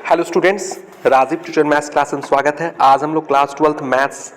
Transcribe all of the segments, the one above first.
Hello students, Rajiv tutor maths class में स्वागत है। आज हम लोग class 12th maths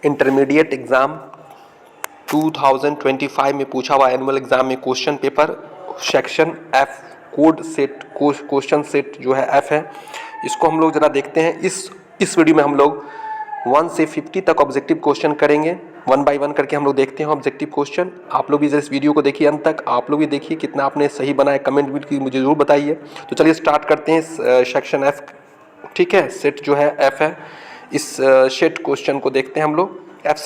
intermediate exam 2025 में पूछा हुआ एनुअल एग्जाम में question paper section F code set question set जो है एफ है, इसको हम लोग जरा देखते हैं। इस वीडियो में हम लोग 1 से 50 तक ऑब्जेक्टिव क्वेश्चन करेंगे। 1 बाय 1 करके हम लोग देखते हैं ऑब्जेक्टिव क्वेश्चन। आप लोग भी इस वीडियो को देखिए अंत तक, आप लोग भी देखिए कितना आपने सही बनाया, कमेंट भी मुझे जरूर बताइए। तो चलिए स्टार्ट करते हैं सेक्शन एफ। ठीक है, सेट जो है एफ है, इस सेट क्वेश्चन को देखते हैं हम लोग, एफ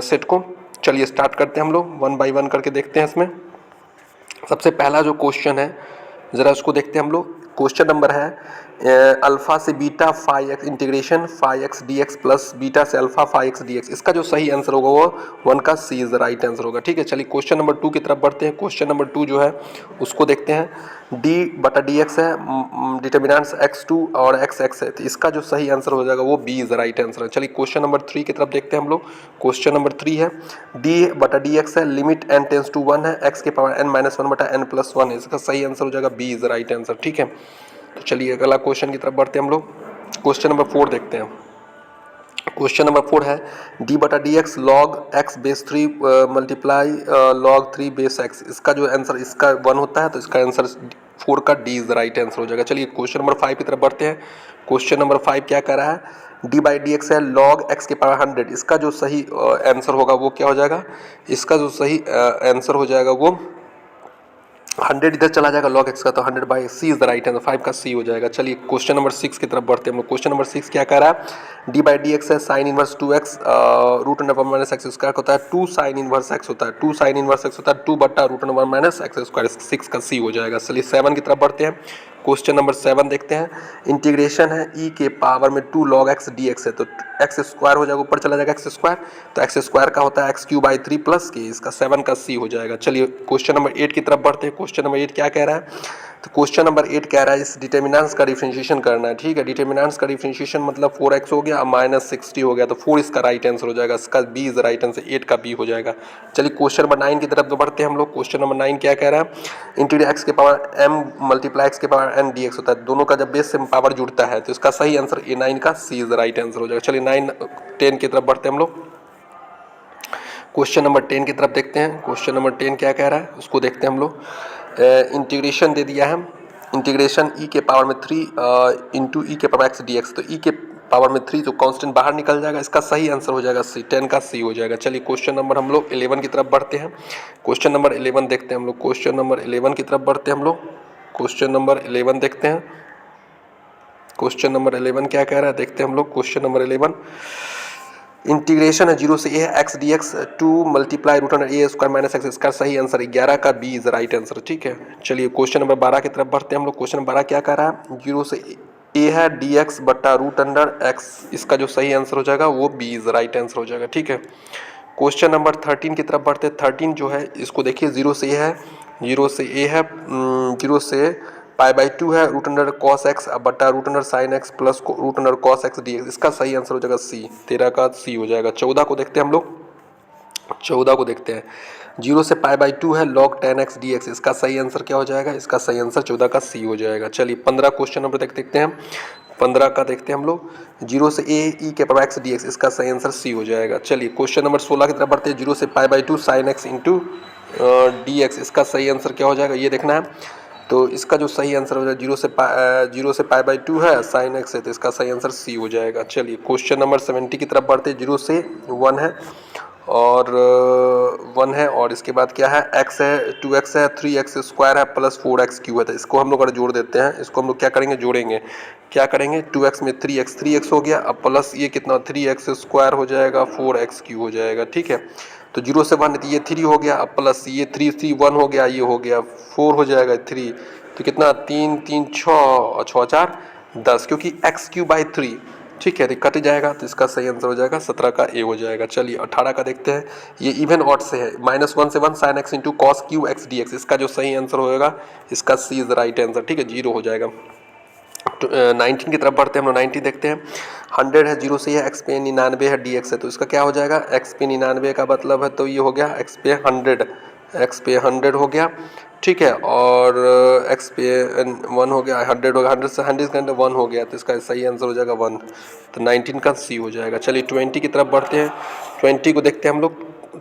सेट को। चलिए स्टार्ट करते हैं हम लोग, 1 बाय 1 करके देखते हैं। इसमें सबसे पहला जो क्वेश्चन है ज़रा उसको देखते हैं हम लोग। क्वेश्चन नंबर है अल्फा से beta phi x integration phi x d x plus beta से alpha phi x d x. इसका जो सही आंसर होगा वो 1 का C is the right answer होगा। ठीक है, चलिए क्वेश्चन नंबर 2 की तरफ बढ़ते हैं। क्वेश्चन नंबर 2 जो है उसको देखते हैं। डी बटा डी एक्स है, डिटर्मिनेंट्स x2 और x है, तो इसका जो सही आंसर हो जाएगा वो B is the right answer है। चलिए क्वेश्चन नंबर 3 की तरफ देखते हैं हम लोग। क्वेश्चन नंबर 3 है डी बटा डी एक्स है, लिमिट n टेंस टू 1 है, x के पावर n माइनस 1 बटा n प्लस 1 है, इसका सही आंसर हो जाएगा B is the right answer. ठीक है, तो चलिए अगला क्वेश्चन की तरफ बढ़ते हैं हम लोग। क्वेश्चन नंबर 4 देखते हैं। क्वेश्चन नंबर 4 है डी बटा D x log x base 3 multiply log 3 base x. इसका जो आंसर इसका 1 होता है, तो इसका आंसर 4 का D is the right answer हो जाएगा। चलिए क्वेश्चन नंबर 5 की तरफ बढ़ते हैं। क्वेश्चन नंबर 5 क्या कह रहा है, डी बाई डी एक्स है लॉग एक्स के पावर 100। इसका जो सही आंसर होगा वो क्या हो जाएगा, इसका जो सही आंसर हो जाएगा वो 100 इधर चला जाएगा लॉग एक्स का, तो 100 by C is the right answer, 5 का सी हो जाएगा। चलिए क्वेश्चन नंबर 6 की तरफ बढ़ते हैं हम लोग। क्वेश्चन नंबर 6 क्या कह रहा है, डी बाई डी एक्स है sine inverse 2x root under 1 minus x square होता है 2 साइन इनवर्स एक्स होता है, 2 साइन इनवर्स एक्स होता है 2 बट्टा root under 1 minus x square, 6 का सी हो जाएगा। चलिए 7 की तरफ बढ़ते हैं। क्वेश्चन नंबर 7 देखते हैं। इंटीग्रेशन है ई के पावर में 2 लॉग एक्स डी एक्स है, तो एक्स स्क्वायर हो जाएगा, ऊपर चला जाएगा एक्स स्क्वायर, तो एक्स स्क्वायर का होता है एक्स क्यू बाई 3 प्लस के, इसका 7 का सी हो जाएगा। चलिए क्वेश्चन नंबर 8 की तरफ बढ़ते हैं। क्वेश्चन नंबर 8 क्या कह रहा है, तो क्वेश्चन नंबर 8 कह रहा है इस डिटर्मिनेंट्स का डिफरेंशिएशन करना है। ठीक है, डिटर्मिनेंट्स का डिफरेंशिएशन मतलब 4x हो गया और माइनस 60 हो गया, तो 4 इसका राइट आंसर हो जाएगा, इसका बी इज राइट आंसर, 8 का बी हो जाएगा। चलिए क्वेश्चन नंबर 9 की तरफ बढ़ते हैं हम लोग। क्वेश्चन नंबर 9 क्या कह रहा है, इंटीग्रेट एक्स के पावर m मल्टीप्लाई एक्स के पावर n डी एक्स होता है, दोनों का जब बेस से पावर जुड़ता है तो इसका सही आंसर ए 9 का सी इज राइट आंसर हो जाएगा। चलिए 10 की तरफ बढ़ते हैं हम लोग। क्वेश्चन नंबर 10 की तरफ देखते हैं। क्वेश्चन नंबर 10 क्या कह रहा है उसको देखते हैं हम लोग। इंटीग्रेशन दे दिया है, इंटीग्रेशन ई के पावर में 3 इंटू ई के पावर एक्स डी एक्स, तो ई के पावर में 3 जो कांस्टेंट बाहर निकल जाएगा, इसका सही आंसर हो जाएगा सी, 10 का सी हो जाएगा। चलिए क्वेश्चन नंबर हम लोग 11 की तरफ बढ़ते हैं। क्वेश्चन नंबर 11 देखते हैं हम लोग। क्वेश्चन नंबर 11 की तरफ बढ़ते हैं हम लोग। क्वेश्चन नंबर 11 देखते हैं। क्वेश्चन नंबर 11 क्या कह रहा है देखते हैं हम लोग। क्वेश्चन नंबर 11 इंटीग्रेशन है 0 से a x d x 2 multiply root under a square minus x, इसका सही आंसर 11 का बी इज राइट आंसर। ठीक है, चलिए क्वेश्चन नंबर 12 की तरफ बढ़ते हैं हम लोग। क्वेश्चन नंबर 12 क्या कह रहा है, 0 से ए है डी एक्स बट्टा रूट अंडर एक्स, इसका जो सही आंसर हो जाएगा वो बी इज राइट आंसर हो जाएगा। ठीक है, क्वेश्चन नंबर 13 की तरफ बढ़ते हैं। 13 जो है इसको देखिए, 0 से ए है, 0 से ए है, 0 से पाई बाई 2 है रूट अंडर कॉस एक्स बट्टा root under sine x plus root under cos x d x, इसका सही आंसर हो जाएगा सी, 13 का सी हो जाएगा। 14 को देखते हैं हम लोग। 14 को देखते हैं, 0 से पाई बाई 2 है लॉग 10x dx, इसका सही आंसर क्या हो जाएगा, इसका सही आंसर 14 का सी हो जाएगा। चलिए 15 क्वेश्चन नंबर देखते हैं। 15 का देखते हैं हम लोग। 0 से ए ई के पावर एक्स डी एक्स, इसका सही आंसर सी हो जाएगा। चलिए क्वेश्चन नंबर 16 की तरफ बढ़ते हैं। 0 से पाई by 2 sine x into D x, इसका सही आंसर क्या हो जाएगा ये देखना है। तो इसका जो सही आंसर हो जाएगा 0 से पाई बाई 2 है साइन एक्स है, तो इसका सही आंसर सी हो जाएगा। चलिए क्वेश्चन नंबर 70 की तरफ बढ़ते हैं। 0 से 1 है और 1 है और इसके बाद क्या है, x है 2x है 3x स्क्वायर है प्लस 4x क्यू है, तो इसको हम लोग अगर जोड़ देते हैं, इसको हम लोग क्या करेंगे, जोड़ेंगे। क्या करेंगे, 2x में 3x हो गया, अब प्लस ये कितना 3x स्क्वायर हो जाएगा 4x क्यू हो जाएगा। ठीक है, तो 0 से 1 तो ये 3 हो गया, अब प्लस ये 3 1 हो गया, ये हो गया 4 हो जाएगा 3, तो कितना 3 3 6 और 6 4 10, क्योंकि एक्स क्यू बाई 3, ठीक है, कट जाएगा, तो इसका सही आंसर हो जाएगा 17 का ए हो जाएगा। चलिए 18 का देखते हैं। ये इवन ऑड से है, -1 से 1 sine x into cos Q x d x, इसका जो सही आंसर होगा इसका सी इज राइट आंसर। ठीक है, 0 हो जाएगा। 19 की तरफ बढ़ते हैं हम लोग। 90 देखते हैं। 100 है, 0 से ये एक्स पे 99 है डी एक्स है, तो इसका क्या हो जाएगा, एक्स पे 99 का मतलब है तो ये हो गया एक्स पे 100 एक्स पे 100 हो गया, ठीक है, और एक्स पे 1 हो गया, 100 हो गया, 100 से 100 1 हो गया, तो इसका सही आंसर हो जाएगा 1, तो 19 का सी हो जाएगा। चलिए 20 की तरफ बढ़ते हैं, 20 को देखते हैं हम लोग।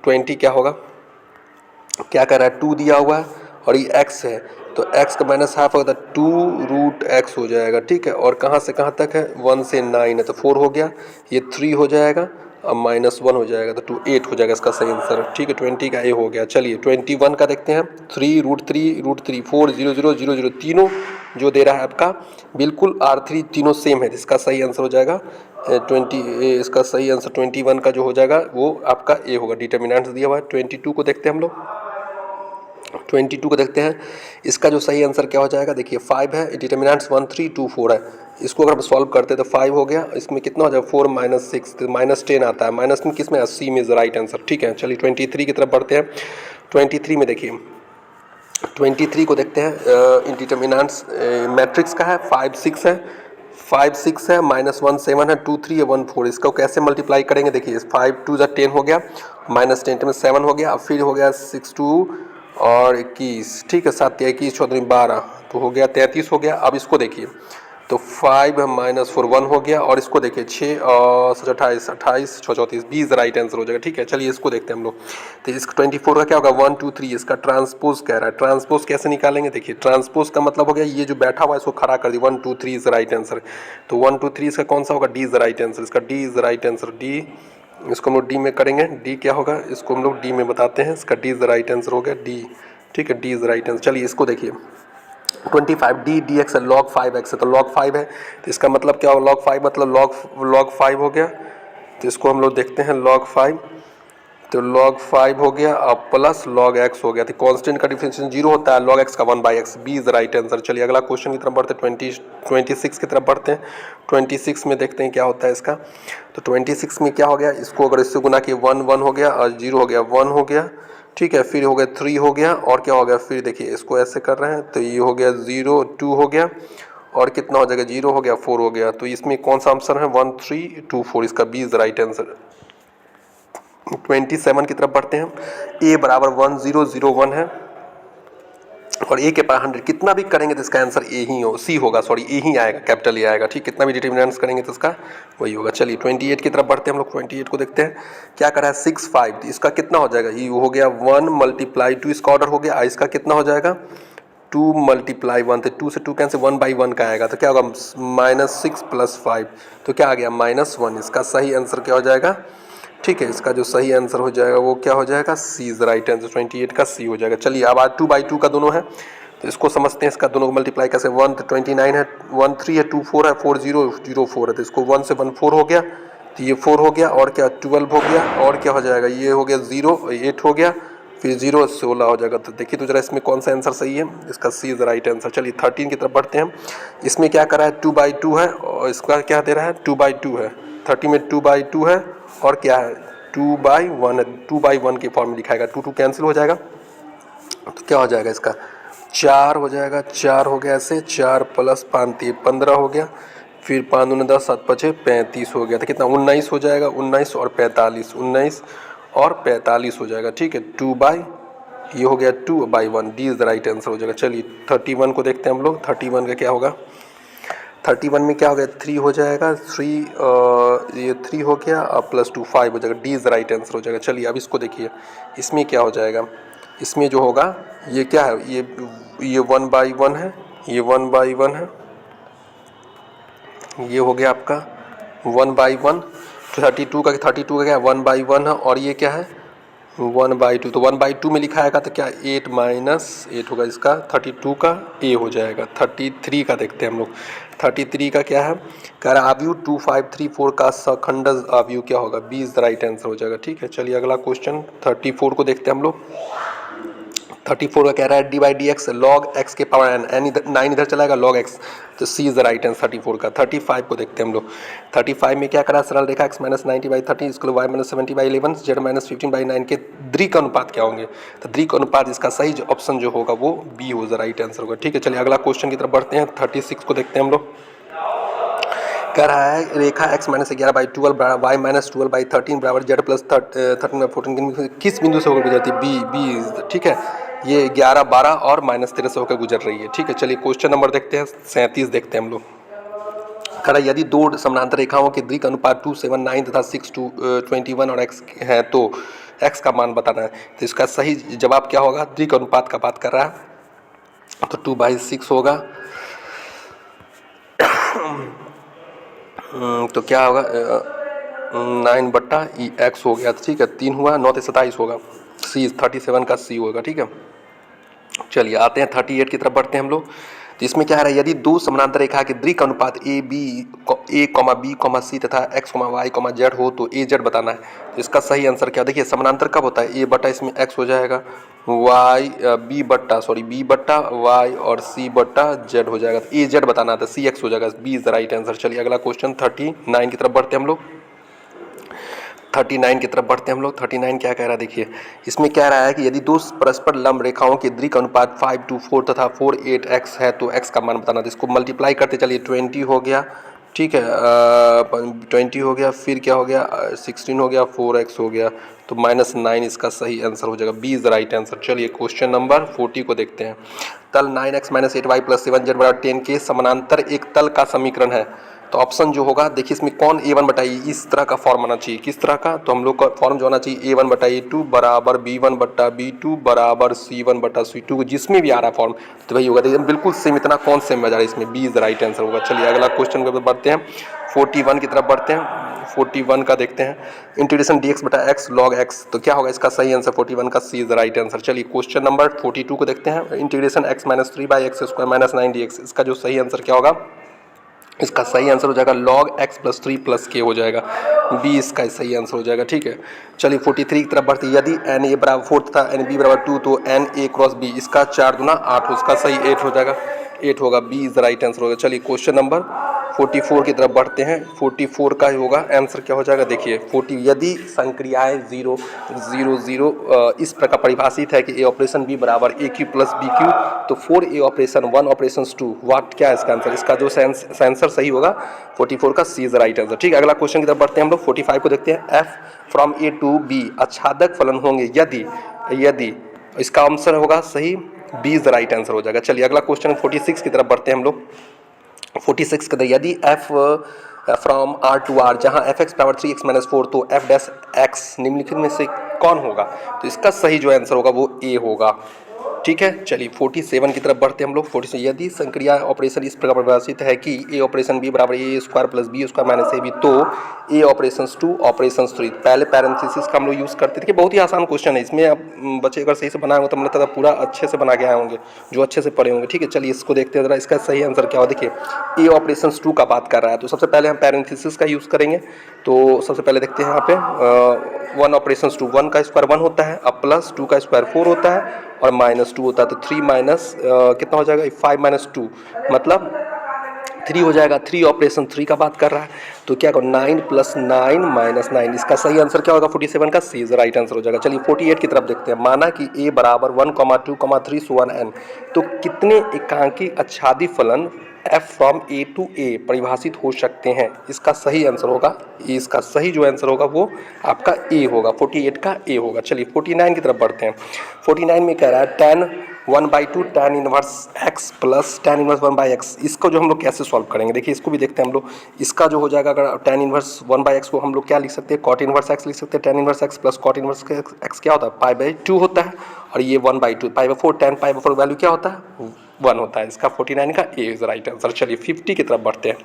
20 क्या होगा, क्या कर रहा है, 2 दिया हुआ है और ये x है, तो x का माइनस हाफ होगा तो 2√x हो जाएगा, ठीक है, और कहाँ से कहाँ तक है, 1 से 9 है, तो 4 हो गया, ये 3 हो जाएगा, अब -1 हो जाएगा, तो 8 हो जाएगा इसका सही आंसर, ठीक है, 20 का ए हो गया। चलिए 21 का देखते हैं, 3√3√3 4 0 0 0 0, तीनों जो दे रहा है आपका बिल्कुल R3 तीनों सेम है, इसका सही आंसर हो जाएगा 20, इसका सही आंसर 21 का जो हो जाएगा वो आपका ए होगा, डिटर्मिनेंट्स दिया हुआ है। 22 को देखते हैं हम लोग, 22 को देखते हैं, इसका जो सही आंसर क्या हो जाएगा, देखिए 5 है, डिटर्मिनेंट्स 1 3 2 4 है, इसको अगर हम सॉल्व करते हैं तो 5 हो गया, इसमें कितना हो जाएगा 4 -6, तो -10 आता है, माइनस में किस में, सी में इज राइट आंसर, ठीक है। चलिए 23 की तरफ बढ़ते हैं। 23 में देखिए, 23 को देखते हैं, इन डिटर्मिनेंट्स मैट्रिक्स का है, 5 6 है, 5 6 है, -1 7 है, 2 3 है, 1 4, इसको कैसे मल्टीप्लाई करेंगे, देखिए 5 2 10 हो गया, -10 में 7 हो गया, अब फिर हो गया 6 2 और 21, ठीक है, 7 21 14 12, तो हो गया 33 हो गया। अब इसको देखिए, तो 5 -4 1 हो गया, और इसको देखिए 6 और 28 28 6 34 20 राइट आंसर हो जाएगा, ठीक है। चलिए इसको देखते हैं हम लोग, तो इसका 24 का क्या होगा, 1 2 3, इसका ट्रांसपोज कह रहा है, ट्रांसपोज कैसे निकालेंगे, देखिए ट्रांसपोज का मतलब हो गया ये जो बैठा हुआ है इसको खड़ा कर दी, 1 2 3 इज राइट आंसर, तो 1 2 3 इसका कौन सा होगा, डी इज राइट आंसर, इसका D is right answer, D, इसको हम लोग डी में करेंगे, डी क्या होगा, इसको हम लोग डी में बताते हैं, इसका डी इज राइट आंसर हो गया, डी, ठीक है, डी इज राइट आंसर। चलिए इसको देखिए, 25 डी डी एक्स है, log 5x है, तो log 5 है, तो इसका मतलब क्या होगा, log 5 मतलब log 5 हो गया, तो इसको हम लोग देखते हैं log 5, तो log 5 हो गया, अब प्लस log x हो गया, तो कांस्टेंट का डिफरेंशिएशन 0 होता है, log x का 1/x, B is right answer. चलिए अगला क्वेश्चन की तरफ बढ़ते हैं, 26 की तरफ बढ़ते हैं। 26 में देखते हैं क्या होता है इसका, तो 26 में क्या हो गया, इसको अगर इससे गुना किए 1 1 हो गया, और 0 हो गया 1 हो गया, ठीक है, फिर हो गया 3 हो गया, और क्या हो गया, फिर देखिए इसको ऐसे कर रहे हैं, तो ये हो गया 0 2 हो गया, और कितना हो जाएगा, 0 हो गया 4 हो गया, तो इसमें कौन सा आंसर है, 1 3 2 4, इसका बी इज राइट आंसर। 27 की तरफ बढ़ते हैं, a बराबर 1 0 0 1 है, और a के पास 100, कितना भी करेंगे तो इसका आंसर ए ही हो, सी होगा, सॉरी ए ही आएगा, कैपिटल ए आएगा, ठीक, कितना भी डिटर्मिनेंट्स करेंगे तो इसका वही होगा। चलिए 28 की तरफ बढ़ते हैं हम लोग, 28 को देखते हैं, क्या करा है 6 5, इसका कितना हो जाएगा, ये हो गया 1 × 2, इसका ऑर्डर हो गया, इसका कितना हो जाएगा 2 × 1, तो 2 से 2 कैंसिल, 1/1 का आएगा, तो क्या होगा -6 + 5, तो क्या आ गया -1, इसका सही आंसर क्या हो जाएगा, ठीक है, इसका जो सही आंसर हो जाएगा वो क्या हो जाएगा, सी इज राइट आंसर, 28 का सी हो जाएगा। चलिए अब आज 2/2 का दोनों है, तो इसको समझते हैं, इसका दोनों को मल्टीप्लाई कैसे, 1 तो 29 है, 1 3 है, 2 4 है, 4 0 0 4 है, तो इसको 1 से 1 4 हो गया, तो ये 4 हो गया, और क्या 12 हो गया, और क्या हो जाएगा, ये हो गया 0 8 हो गया, फिर 0 16 हो जाएगा, तो देखिए तो जरा इसमें कौन सा आंसर सही है, इसका सी इज राइट आंसर। चलिए 13 की तरफ बढ़ते हैं, इसमें क्या करा है 2/2 है, और इसका क्या दे रहा है 2/2 है, 30 में 2/2 है, और क्या है 2/1 है, 2/1 के फॉर्म में लिखाएगा, 2 2 कैंसिल हो जाएगा, तो क्या हो जाएगा इसका 4 हो जाएगा, 4 हो गया ऐसे, 4 + 5 3 15 हो गया, फिर 5 दूनी 10 7 5 35 हो गया, तो कितना 19 हो जाएगा, 19 और 45, 19 और 45 हो जाएगा, ठीक है, ये हो गया 2/1, डी इज राइट आंसर हो जाएगा। चलिए 31 को देखते हैं हम लोग, 31 का क्या होगा, 31 में क्या हो गया 3 हो जाएगा, 3 ये 3 हो गया, और +2 5 हो जाएगा, डी इज राइट आंसर हो जाएगा। चलिए अब इसको देखिए, इसमें क्या हो जाएगा, इसमें जो होगा ये क्या है, ये 1/1 है, ये 1/1 है, ये हो गया आपका 1/1, 32 का क्या है 1/1 है, और ये क्या है 1/2, तो 1/2 में लिखा आएगा, तो क्या 8 - 8 होगा, इसका 32 का ए हो जाएगा। 33 का देखते हैं हम लोग, 33 का क्या है, कह रहा आव्यूह 2 5 3 4 का सखंडज आव्यूह क्या होगा, बी इज राइट आंसर हो जाएगा, ठीक है। चलिए अगला क्वेश्चन 34 को देखते हैं हम लोग, 34 का कह रहा है d/dx log x के पावर n, इधर 9 इधर चलाएगा log x, तो c इज राइट आंसर 34 का। 35 को देखते हैं हम लोग, 35 में क्या करा, सरल रेखा x - 90/30 इसको y - 70/11 z - 15/9 के द्विक अनुपात क्या होंगे, तो द्विक अनुपात इसका सही ऑप्शन जो होगा वो बी हो, राइट आंसर होगा, ठीक है। चलिए अगला क्वेश्चन की तरफ बढ़ते हैं, 36 को देखते हैं हम लोग, कह रहा है रेखा x माइनस 11/12 y माइनस 12/13 बराबर z प्लस 13/14 किस बिंदु से होकर गुजरती है? बी, ठीक है। ये 11, 12 और -13 से होकर गुजर रही है, ठीक है। चलिए क्वेश्चन नंबर देखते हैं, 37 देखते हैं हम लोग। कह रहा है यदि दो समानांतर रेखाओं के दीर्घ अनुपात 2, 7, 9 तथा 6, 21 और x है तो x का मान बताना है। तो इसका सही जवाब क्या होगा? दीर्घ अनुपात का बात कर रहा है तो 2/6 होगा। तो क्या होगा? 9/x हो गया, ठीक है। 3 हुआ, 9 से 27 होगा। सी 37 का सी होगा, ठीक है। चलिए आते हैं 38 की तरफ बढ़ते हैं हम लोग। तो इसमें क्या है, यदि दो समानांतर रेखा के दीर्घ अनुपात ए बी सी तथा x, y, z हो तो a z बताना है। तो इसका सही आंसर क्या? देखिए समानांतर कब होता है? a बट्टा इसमें x हो जाएगा, बी बट्टा y और c बट्टा z हो जाएगा। तो a z बताना था, सी एक्स हो जाएगा, B is the right answer. चलिए अगला क्वेश्चन 39 की तरफ बढ़ते हैं हम लोग। 39 की तरफ बढ़ते हैं हम लोग। 39 क्या कह रहा है देखिए, इसमें कह रहा है कि यदि दो परस्पर लंब रेखाओं के दीर्घ अनुपात 5:4 तथा 4:8x है तो x का मान बताना। तो इसको मल्टीप्लाई करते चलिए, 20 हो गया, ठीक है। 20 हो गया, फिर क्या हो गया? 16 हो गया, 4x हो गया, तो -9 इसका सही आंसर हो जाएगा, B is the right answer. चलिए क्वेश्चन नंबर 40 को देखते हैं। तल 9x - 8y + 7z = 10 के समानांतर एक तल का समीकरण है। तो ऑप्शन जो होगा देखिए, इसमें कौन a1/e इस तरह का फॉर्म आना चाहिए, किस तरह का? तो हम लोग का फॉर्म जो होना चाहिए a1/a2 बराबर b1/b2 बराबर c1/c2, जिसमें भी आ रहा है फॉर्म तो वही होगा। देखिए बिल्कुल सेम, इतना कौन सेम बजा रहा है, इसमें B is the right answer होगा। चलिए अगला क्वेश्चन की तरफ बढ़ते हैं, 41 की तरफ बढ़ते हैं। 41 का देखते हैं, इंटीग्रेशन dx/x log x, तो क्या होगा इसका सही आंसर? 41 का C is the right answer. चलिए क्वेश्चन नंबर 42 को देखते हैं, इंटीग्रेशन x - 3/x² - 9dx, इसका जो सही आंसर क्या होगा? इसका सही आंसर हो जाएगा log x + 3 + k हो जाएगा, बी इसका सही आंसर हो जाएगा, ठीक है। चलिए 43 की तरफ बढ़ते हैं, यदि n a बराबर 4 तथा n b बराबर 2 तो n a क्रॉस b, इसका 4 दूना 8 हो, इसका सही 8 हो जाएगा, 8 होगा, B is the right answer होगा। चलिए क्वेश्चन नंबर 44 की तरफ बढ़ते हैं। 44 का होगा आंसर क्या हो जाएगा देखिए, 40 यदि संक्रियाएं 0 0 0 इस प्रकार परिभाषित है कि ए ऑपरेशन बी बराबर ए क्यू प्लस बी क्यू, तो 4a ऑपरेशन 1 ऑपरेशन 2 वाट क्या है इसका आंसर? इसका जो आंसर सही होगा 44 का C is the right answer, ठीक है। अगला क्वेश्चन की तरफ बढ़ते हैं हम लोग। 45 को देखते हैं, F from A to B आच्छादक फलन होंगे यदि इसका आंसर होगा सही, B is the right answer हो जाएगा। चलिए अगला क्वेश्चन 46 की तरफ बढ़ते हैं हम लोग। 46 के अंदर यदि f from r to r जहाँ fx बराबर 3x - 4 तो f डैश x निम्नलिखित में से कौन होगा? तो इसका सही जो आंसर होगा वो a होगा, ठीक है। चलिए 47 की तरफ बढ़ते हैं हम लोग। 47 यदि संक्रिया ऑपरेशन इस प्रकार परिभाषित है कि a ऑपरेशन b बराबर a² + b² - ab, तो a ऑपरेशन 2 ऑपरेशन 3, पहले पैरेंथेसिस का हम लोग यूज़ करते थे। बहुत ही आसान क्वेश्चन है, इसमें अब बच्चे अगर सही से बनाए होंगे तो मुझे लगता है पूरा अच्छे से बना के आए होंगे, जो अच्छे से पढ़े होंगे, ठीक है। चलिए इसको देखते हैं जरा, इसका सही आंसर क्या हो। देखिए a ऑपरेशन 2 का बात कर रहा है, तो सबसे पहले हम पैरेंथेसिस का यूज़ करेंगे। तो सबसे पहले देखते हैं यहाँ पे 1 ऑपरेशन 2, 1 का स्क्वायर 1 होता है, अब प्लस 2 का स्क्वायर 4 होता है और -2 होता है, तो 3 माइनस कितना हो जाएगा? 5 - 2 मतलब 3 हो जाएगा। 3 ऑपरेशन 3 का बात कर रहा है, तो क्या करो 9 + 9 - 9, इसका सही आंसर क्या होगा? 47 का सी इज राइट आंसर हो जाएगा। चलिए 48 की तरफ देखते हैं, माना कि a बराबर 1, 2, 3 so on n, तो कितने एकांकी आच्छादित फलन f from a to a परिभाषित हो सकते हैं? इसका सही आंसर होगा, इसका सही जो आंसर होगा वो आपका a होगा, 48 का a होगा। चलिए 49 की तरफ बढ़ते हैं। 49 में कह रहा है tan 1/2 tan inverse x plus tan inverse 1/x, इसको जो हम लोग कैसे सॉल्व करेंगे देखिए, इसको भी देखते हैं हम लोग। इसका जो हो जाएगा, अगर tan इनवर्स 1/x को हम लोग क्या लिख सकते हैं? cot इनवर्स x लिख सकते हैं। tan inverse x plus cot inverse x क्या होता है? π/2 होता है, और ये 1/2 π/4, tan π/4 वैल्यू क्या होता है? 1 होता है। इसका 49 का ए इज राइट आंसर। चलिए 50 की तरफ बढ़ते हैं।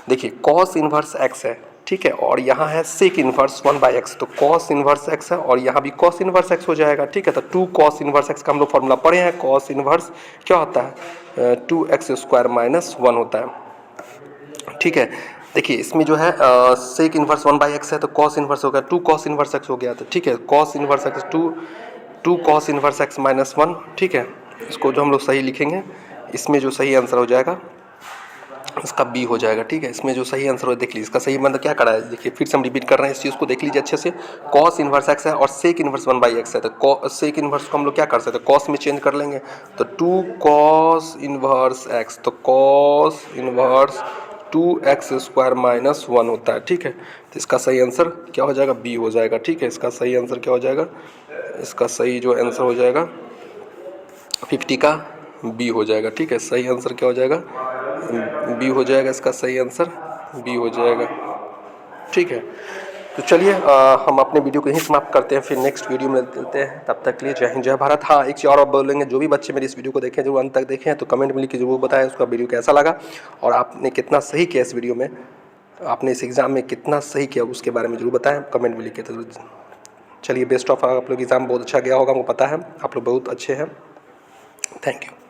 देखिए cos इनवर्स x है, ठीक है, और यहाँ है sec इनवर्स 1/x, तो cos इनवर्स x है और यहाँ भी cos इनवर्स x हो जाएगा, ठीक है। तो 2 cos इनवर्स x का हम लोग फॉर्मूला पढ़े हैं, cos इनवर्स क्या होता है? 2x² - 1 होता है, ठीक है। देखिए इसमें जो है sec इनवर्स 1/x है, तो cos इनवर्स हो गया 2 cos इनवर्स x हो गया, तो ठीक है, cos inverse x 2 cos inverse x - 1, ठीक है। इसको जो हम लोग सही लिखेंगे, इसमें जो सही आंसर हो जाएगा इसका बी हो जाएगा, ठीक है। इसमें जो सही आंसर हो देख लीजिए, इसका सही मतलब क्या करा है देखिए, फिर से हम रिपीट कर रहे हैं इस चीज़ को, देख लीजिए अच्छे से। cos इनवर्स x है और sec इनवर्स 1/x है, तो sec इनवर्स को हम लोग क्या कर सकते हैं? cos में चेंज कर लेंगे, तो 2 cos इनवर्स x, तो cos इनवर्स 2x² माइनस 1 होता है, ठीक है। तो इसका सही आंसर क्या हो जाएगा, बी हो जाएगा, ठीक है। इसका सही आंसर क्या हो जाएगा, इसका सही जो आंसर हो जाएगा 50 का बी हो जाएगा, ठीक है। सही आंसर क्या हो जाएगा, बी हो जाएगा, इसका सही आंसर बी हो जाएगा, ठीक है। तो चलिए हम अपने वीडियो को यहीं समाप्त करते हैं, फिर नेक्स्ट वीडियो में मिलते हैं। तब तक के लिए जय हिंद जय भारत। हाँ, एक चीज़ और बोलेंगे, जो भी बच्चे मेरी इस वीडियो को देखें, जरूर अंत तक देखें, तो कमेंट में लिख के जरूर बताएं उसका वीडियो कैसा लगा और आपने कितना सही किया इस वीडियो में, आपने इस एग्ज़ाम में कितना सही किया उसके बारे में जरूर बताएं कमेंट में लिख के। तो चलिए बेस्ट ऑफ, आप लोग एग्ज़ाम बहुत अच्छा गया होगा, मुझे पता है आप लोग बहुत अच्छे हैं। Thank you.